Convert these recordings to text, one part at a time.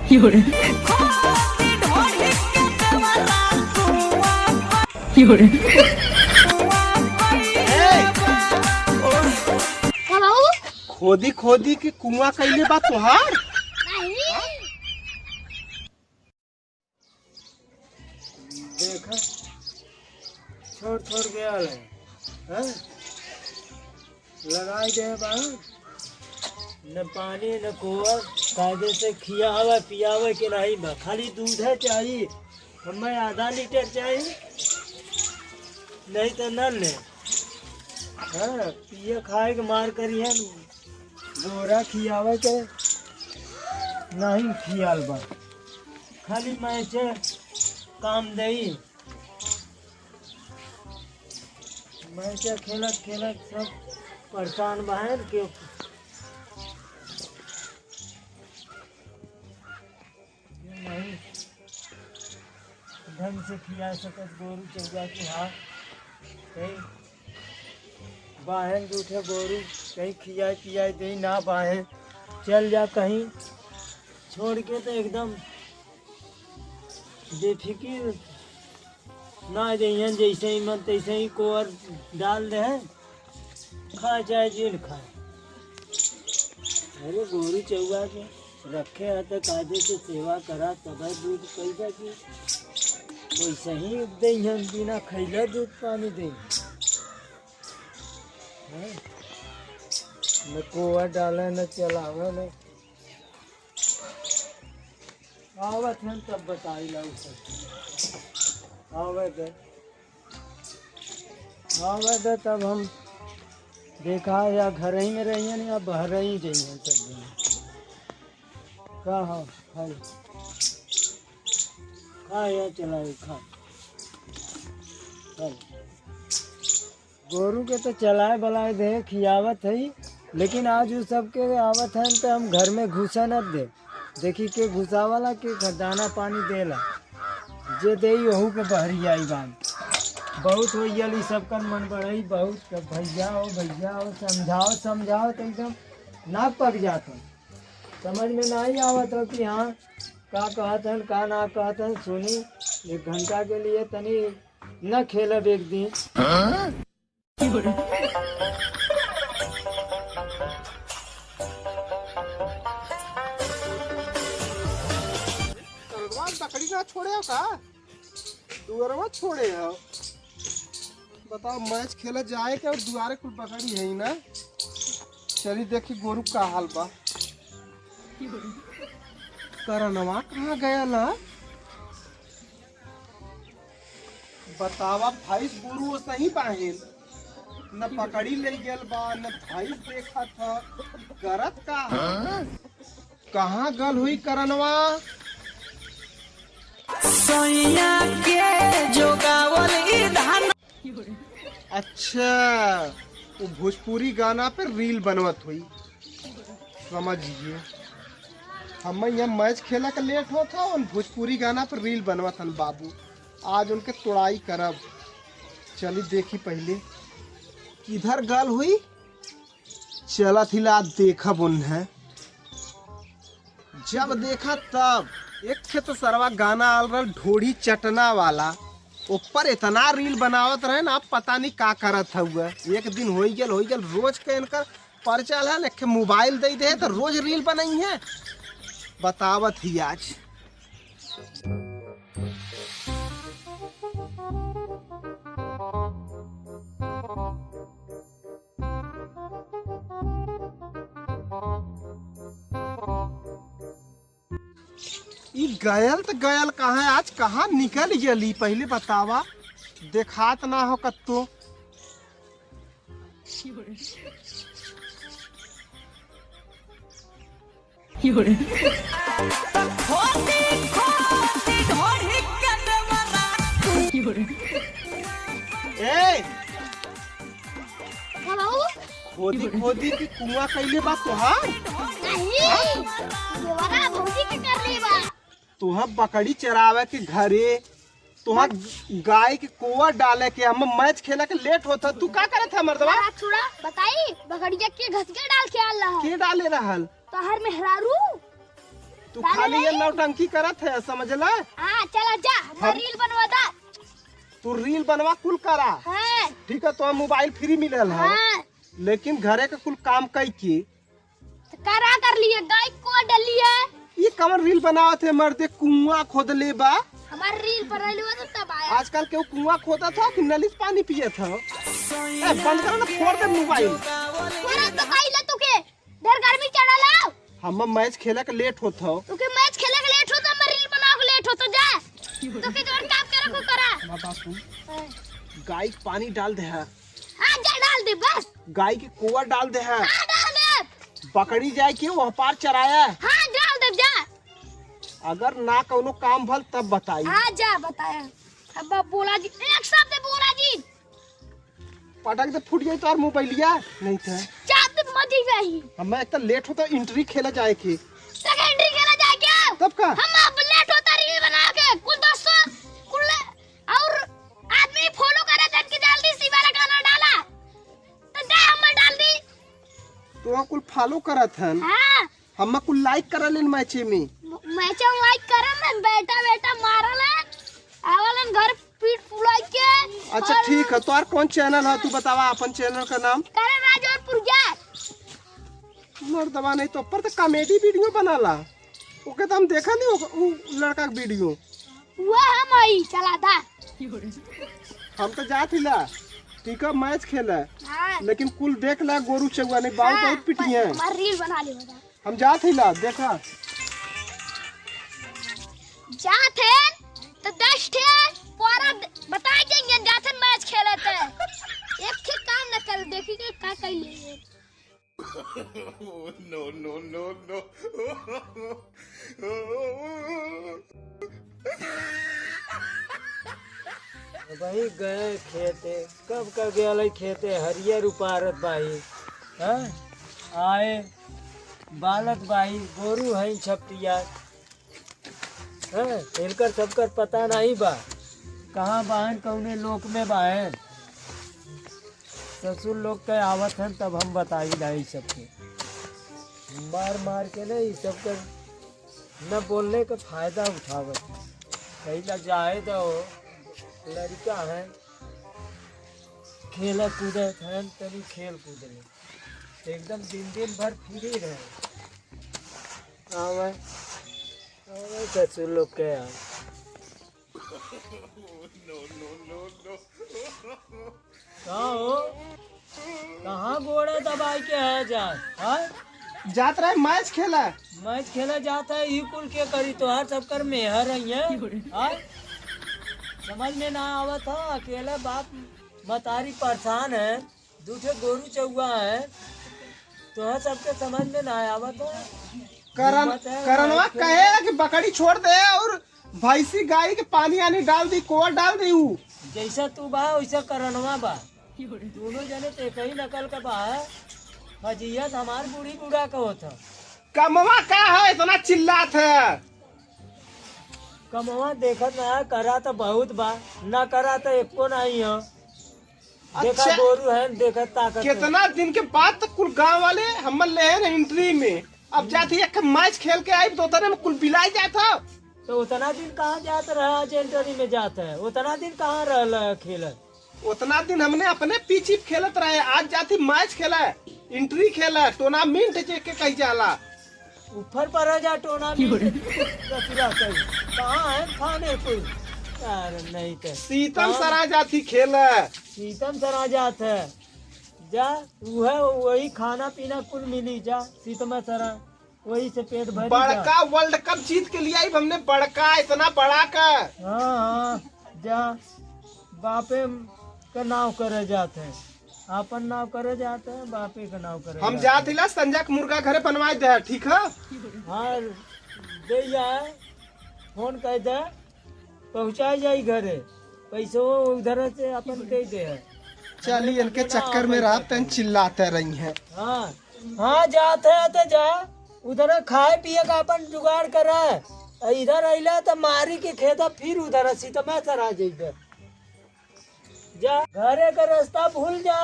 有人，有人， खोदी खोदी के कुआं कैले बा तोहार। देखा छोड़ छोड़ गया है लगाई दे बाहर न पानी न कोवर कायदे से खियावे पियावे के नहीं बा खाली दूध है चाहिए हमें आधा लीटर चाहिए नहीं तो न ले पिए खाए के मार करी है गोरा खियावे के नहीं खियाल बा खाली मैचे काम दई मैचे खेलत खेलत सब परेशान बाहर के नहीं ढंग से खिया सकत गोरू चौजा की हाथ कहीं बाहर जूठे गोरू कहीं खिया पिया दे ना बाहर चल जा कहीं छोड़ के तो एकदम बेफिक्र ना दे जैसे ही मन तैसे ही कोवर डाल दे खा चाहे जेल खाए। अरे गोरू चौगा के रखे है तो कायदे से सेवा करा तब दूध पैदा की वैसे ही दे बिना खैले दूध पानी दे न कोवर डाले न चलावे न आवत हैं तब बताई ला आवे दे तब हम देखा या घर ही में रही हैं या बाहर ही जाइए सब दिन का हो खा या चलाए खा गोरू के तो चलाए बलाए दे खियावत है लेकिन आज वो सबके आवत है तो हम घर में घुसा न दे देखी के घुसा वाला के दाना पानी देला जे दे वहू के बहरी आई बान बहुत हो गई सबका मन बढ़ई बहुत भैया हो समझाओ समझाओ तो एकदम ना पक जाता समझ में नहीं आवत हो कि हाँ का कहते हैं का ना कहते हैं सुनी 1 घंटा के लिए तनी न खेलब एक दिन बकरी ना छोड़े हो का दुआरवा छोड़े हो बताओ मैच खेला जाए के और दुआरे कुछ बकरी है ही ना चली देखी गोरू का हाल बा करनवा कहाँ गया ला बतावा भाई गोरू सही बाहिन न पकड़ी ले गल बा न भाई देखा था करत का कहाँ गल हुई करनवा सोया के जोगावल धान। अच्छा वो भोजपुरी गाना पे रील बनवत हुई समझिए हम यहाँ मैच खेला का लेट हो था और भोजपुरी गाना पे रील बनवत हन बाबू आज उनके तोड़ाई करब चली देखी पहले किधर गल हुई चला थी ला देखब उन्हें जब देखा तब एक थे तो सरवा गाना आल रहा ढोड़ी चटना वाला ऊपर इतना रील बनावत रहे ना अब पता नहीं का करत हुआ एक दिन हो गल रोज के इनकर परचल है न मोबाइल दे दे तो रोज रील बनाई है बतावत ही आज गयल तो गयल कहाँ है आज कहाँ निकल गली पहले बतावा देखात ना हो कत्तो खोदी खोदी की कुआं कैले बा तोहार तुहा बकरी चरावे के घरे तुहा गाय के कोवर डाले के हम मैच खेला के लेट होता तू का करे था मर्दवा छोड़ा बताई बकरी के घस के डाल के आल रहा के डाले रहल तोहर मेहरारू तू खाली ये नौटंकी करत है समझला। हाँ चला जा रील बनवा दा। तू रील बनवा कुल करा। हाँ। ठीक है तो मोबाइल फ्री मिलल है। हाँ। लेकिन घरे का कुल काम कई की करा कर लिए गाय को डली है। ये कमर रील बनावत है मर्दे कुआं खोद ले बा। हमारे रील पर तब आया। आजकल केहू कुआं खोदा था कि नली से पानी पिए था। बंद करो ना फोड़ दे मोबाइल। तो काइला तुके डर गर्मी चढ़ा लाओ। हम मैच खेले के लेट होत हो। तुके मैच खेले के लेट होता मैं रील बनाओ के लेट होता जा। तुके जोर काम करे को करा। बाबा सुन गाय के पानी डाल दे है। हां जा डाल दे बस। गाय के कोवर डाल दे है। हां डाल दे। बकरी जाए के वह पार चराया। हां डाल दे जा। अगर ना कोनो काम भल तब बताई। हां जा बताया। अब बोला जी एक शब्द बोला जी। पटक से फूट गई तो और मोबाइलिया नहीं था। चाहते मजी गई। हम एक तो लेट होता एंट्री खेला जाए की। सेकेंडरी खेला जाए क्या? तब का? हम अब लेट होता रील बना के कुल दोस्तों कुल और आदमी फॉलो करे जन की जल्दी सी वाला गाना डाला। तो जा हम डाल दी। तो कुल फॉलो करत हन। हां। हम कुल लाइक करलन मैच में। मैच लाइक करन बेटा बेटा मारल है। आवलन घर पीठ फुलाई के। अच्छा ठीक है तो और कौन चैनल है तू बतावा अपन चैनल का नाम। करण राज और पुरजा। मर्दवा नहीं तो पर तो कॉमेडी वीडियो बनाला। ओके तो हम देखा नहीं वो लड़का का वीडियो। वो हम आई चला था। हम तो जात हिला। ठीक है मैच खेला। हां। लेकिन कुल देख ला गोरू चौवा ने बाल बहुत पिटिए। हमार रील बना ले बता। हम जात हिला देखा। जात है तो 10 थे पूरा बताई देंगे जाते मैच खेले थे। एक के काम न कर देखी के का कर लिए। No, no, no, no. भाई गए खेते कब का गया खेते हरियर उपारत भाई। हाँ आए बालक भाई गोरू है छपटिया। हाँ इनकर सबकर पता नहीं बा कहाँ बाहन कौने लोक में बाहन। ससुर लोग के आवत हैं तब हम बताई लाई सबके मार मार के नहीं सब कर न बोलने का फायदा उठावत कहीं लग जाए तो लड़का है खेल कूदत है तभी खेल कूद ले एकदम दिन दिन भर फ्री रहे। आवे ससुर लोग के यार। कहाँ हो कहाँ गोड़े दबाई के है जात रहे मैच खेला। मैच खेला जाता है ई कुल के करी तो हर सब कर मेहर है। समझ में ना आवा था अकेला बाप मतारी परेशान है दूसरे गोरू चौवा है तो हर सबके समझ में ना आवा था। करणवा कहे कि बकरी छोड़ दे और भैंसी गाय के पानी आनी डाल दी कोवर डाल दी। जैसा तू बा वैसा करणवा बा दोनों जने ते कहीं नकल का बा फजीयत हमार बूढ़ी बूढ़ा का होता। कमवा का है इतना चिल्लात है। कमवा देखत ना करा तो बहुत बा ना करा तो एको नहीं है। देखा अच्छा, गोरू है देखत ताकत कितना दिन के बाद तक कुल गांव वाले हम ले हैं एंट्री में। अब जाती एक मैच खेल के आई तो उतने में कुल बिलाई जाता। तो उतना दिन कहाँ जाता रहा एंट्री में जाता है उतना दिन कहाँ रहा खेल। उतना दिन हमने अपने पीछे खेलत रहे। आज जाती मैच खेला एंट्री खेला टूर्नामेंट के कही जाला ऊपर पर जा टूर्नामेंट कहाँ है खाने कोई यार नहीं तो सीतम सरा जाती खेला। सीतम सरा जात है जा वही खाना पीना कुल मिली जा सीतम सरा वही से पेट भर। बड़का वर्ल्ड कप जीत के लिए आई हमने बड़का इतना बड़ा का। हाँ जा बापे का नाव करे जाते हैं अपन नाव करे जाते हैं बापे का नाव करे हम जाते ला संजय के मुर्गा घरे बनवाए दे। ठीक है हाँ दे जाए फोन कर दे पहुँचाई जाए घरे पैसो उधर से अपन दे दे। चलिए इनके चक्कर में रात तक चिल्लाते रही हैं। हाँ हाँ जाते हैं तो जा उधर खाए पिए का अपन जुगाड़ करा इधर अला तो मारी के खेता फिर उधर सीतमा सरा जाइए जा घरे का रास्ता भूल जा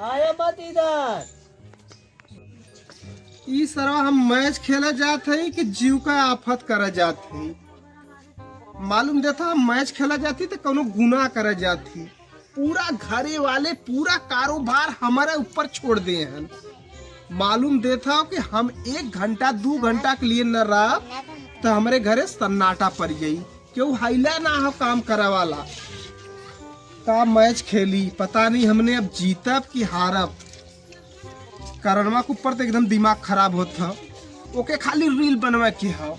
आया मत इधर। ई सरवा हम मैच खेले जाते हैं कि जीव का आफत करे जाते हैं। मालूम देता हम मैच खेला जाती तो कोनो गुनाह करे जाती। पूरा घरे वाले पूरा कारोबार हमारे ऊपर छोड़ दिए हैं। मालूम देता हो कि हम 1 घंटा 2 घंटा के लिए न रह तो हमारे घरे सन्नाटा पड़ गई। क्यों हाइला ना हो काम करे वाला का मैच खेली। पता नहीं हमने अब जीतब कि हारब। करणवा के ऊपर तो एकदम दिमाग खराब होता। ओके खाली रील बनवा के हो।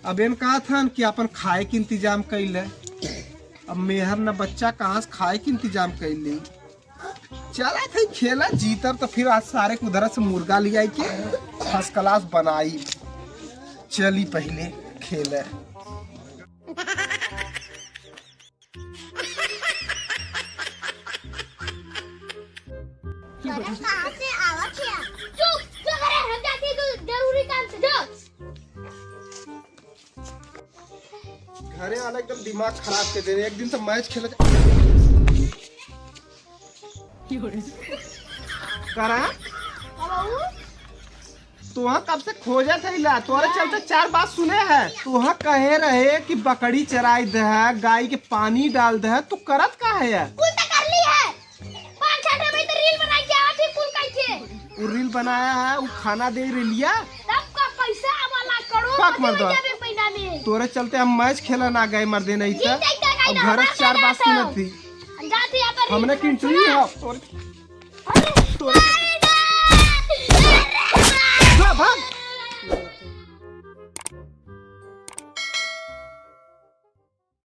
अब इन कहा था कि अपन खाए के इंतजाम कैले। अब मेहर न बच्चा कहाँ से खाए के इंतजाम कैले। चला था खेला जीतब तो फिर आज सारे को उधर से मुर्गा ले आई के फर्स्ट क्लास बनाई। चली पहले खेले। कहाँ से आवत है? चुप जो करे हम जाते हैं तो जरूरी काम से जो। घरे वाला एकदम दिमाग खराब कर दे रहे। एक दिन तो मैच खेला करा तुहा कब से खोजा था। तोरे चलते 4 बात सुने हैं। तुहा कहे रहे कि बकरी चराई दे है, गाय के पानी डाल दे है। तू करत का है? कुल तो कर ली है। 5-6 में तो रील बनाई के आवत है कुल कैसे? वो रील बनाया है, वो खाना दे रिलिया। सबका पैसा वाला करोड़ पाक मर दो। महीना में। तोरे चलते हम मैच खेला ना गए मर्दे नहीं था। अब घर 4 बात सुने थी। जाते यहाँ पर हमने की इंटरव्यू है। तोरे भाग